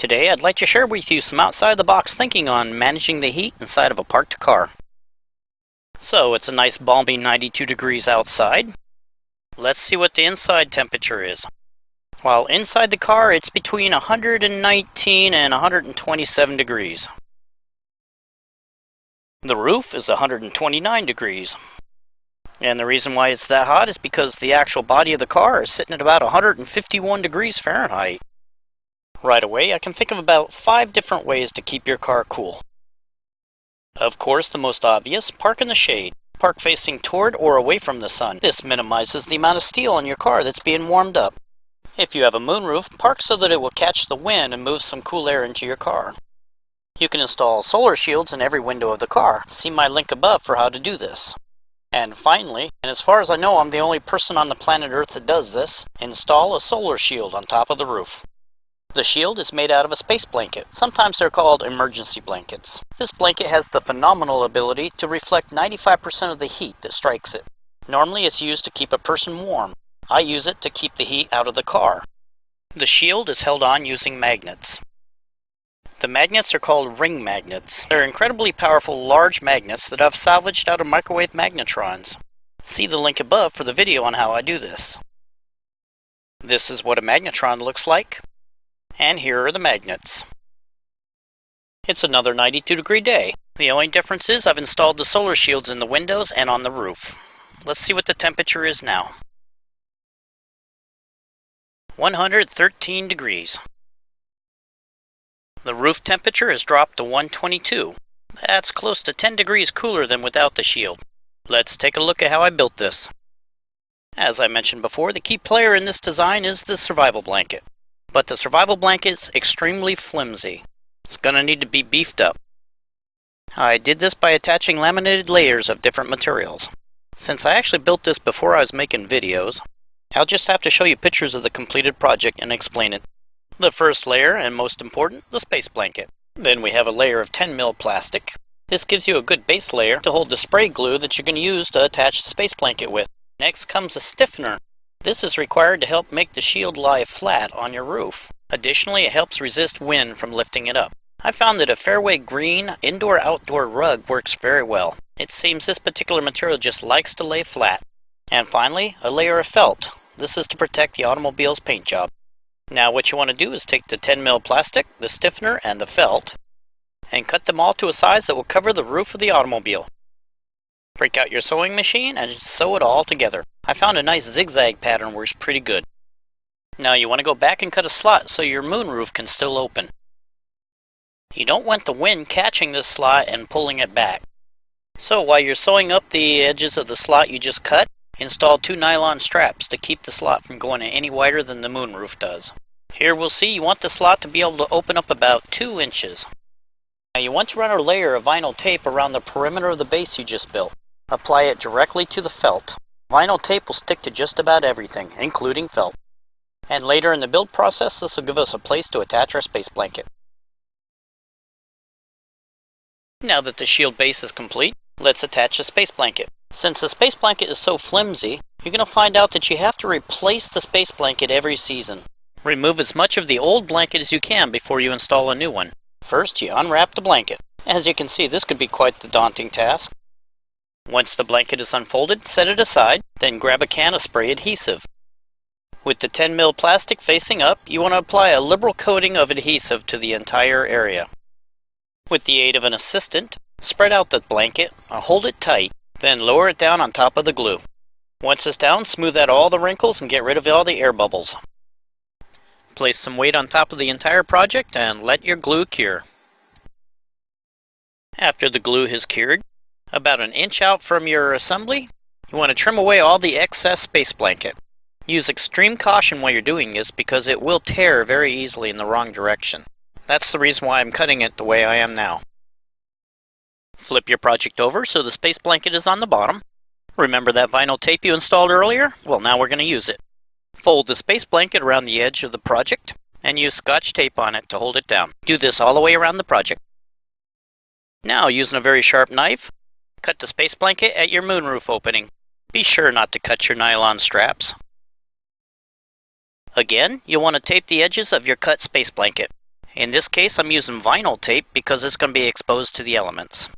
Today I'd like to share with you some outside-the-box thinking on managing the heat inside of a parked car. So it's a nice balmy 92 degrees outside. Let's see what the inside temperature is. While inside the car it's between 119 and 127 degrees. The roof is 129 degrees. And the reason why it's that hot is because the actual body of the car is sitting at about 151 degrees Fahrenheit. Right away, I can think of about 5 different ways to keep your car cool. Of course, the most obvious, park in the shade. Park facing toward or away from the sun. This minimizes the amount of steel on your car that's being warmed up. If you have a moonroof, park so that it will catch the wind and move some cool air into your car. You can install solar shields in every window of the car. See my link above for how to do this. And finally, and as far as I know I'm the only person on the planet Earth that does this, install a solar shield on top of the roof. The shield is made out of a space blanket. Sometimes they're called emergency blankets. This blanket has the phenomenal ability to reflect 95% of the heat that strikes it. Normally it's used to keep a person warm. I use it to keep the heat out of the car. The shield is held on using magnets. The magnets are called ring magnets. They're incredibly powerful large magnets that I've salvaged out of microwave magnetrons. See the link above for the video on how I do this. This is what a magnetron looks like. And here are the magnets. It's another 92-degree day. The only difference is I've installed the solar shields in the windows and on the roof. Let's see what the temperature is now. 113 degrees. The roof temperature has dropped to 122. That's close to 10 degrees cooler than without the shield. Let's take a look at how I built this. As I mentioned before, the key player in this design is the survival blanket. But the survival blanket's extremely flimsy. It's going to need to be beefed up. I did this by attaching laminated layers of different materials. Since I actually built this before I was making videos, I'll just have to show you pictures of the completed project and explain it. The first layer, and most important, the space blanket. Then we have a layer of 10 mil plastic. This gives you a good base layer to hold the spray glue that you're going to use to attach the space blanket with. Next comes a stiffener. This is required to help make the shield lie flat on your roof. Additionally, it helps resist wind from lifting it up. I found that a fairway green indoor-outdoor rug works very well. It seems this particular material just likes to lay flat. And finally, a layer of felt. This is to protect the automobile's paint job. Now what you want to do is take the 10 mil plastic, the stiffener, and the felt, and cut them all to a size that will cover the roof of the automobile. Break out your sewing machine and sew it all together. I found a nice zigzag pattern works pretty good. Now you want to go back and cut a slot so your moonroof can still open. You don't want the wind catching this slot and pulling it back. So while you're sewing up the edges of the slot you just cut, install 2 nylon straps to keep the slot from going any wider than the moonroof does. Here we'll see you want the slot to be able to open up about 2 inches. Now you want to run a layer of vinyl tape around the perimeter of the base you just built. Apply it directly to the felt. Vinyl tape will stick to just about everything, including felt. And later in the build process, this will give us a place to attach our space blanket. Now that the shield base is complete, let's attach the space blanket. Since the space blanket is so flimsy, you're going to find out that you have to replace the space blanket every season. Remove as much of the old blanket as you can before you install a new one. First, you unwrap the blanket. As you can see, this could be quite the daunting task. Once the blanket is unfolded, set it aside, then grab a can of spray adhesive. With the 10 mil plastic facing up, you want to apply a liberal coating of adhesive to the entire area. With the aid of an assistant, spread out the blanket, hold it tight, then lower it down on top of the glue. Once it's down, smooth out all the wrinkles and get rid of all the air bubbles. Place some weight on top of the entire project and let your glue cure. After the glue has cured, about an inch out from your assembly, you want to trim away all the excess space blanket. Use extreme caution while you're doing this because it will tear very easily in the wrong direction. That's the reason why I'm cutting it the way I am now. Flip your project over so the space blanket is on the bottom. Remember that vinyl tape you installed earlier? Well, now we're going to use it. Fold the space blanket around the edge of the project and use Scotch tape on it to hold it down. Do this all the way around the project. Now, using a very sharp knife, cut the space blanket at your moonroof opening. Be sure not to cut your nylon straps. Again, you'll want to tape the edges of your cut space blanket. In this case, I'm using vinyl tape because it's going to be exposed to the elements.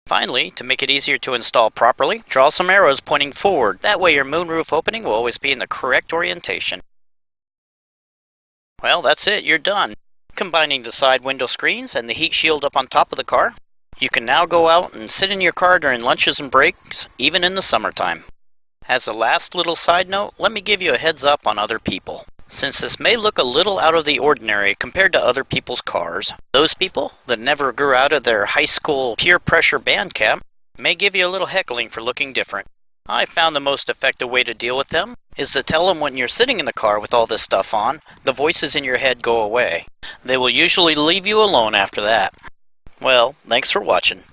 Finally, to make it easier to install properly, draw some arrows pointing forward. That way your moonroof opening will always be in the correct orientation. Well, that's it, you're done. Combining the side window screens and the heat shield up on top of the car, you can now go out and sit in your car during lunches and breaks, even in the summertime. As a last little side note, let me give you a heads up on other people. Since this may look a little out of the ordinary compared to other people's cars, those people that never grew out of their high school peer pressure band camp may give you a little heckling for looking different. I found the most effective way to deal with them is to tell them when you're sitting in the car with all this stuff on, the voices in your head go away. They will usually leave you alone after that. Well, thanks for watching.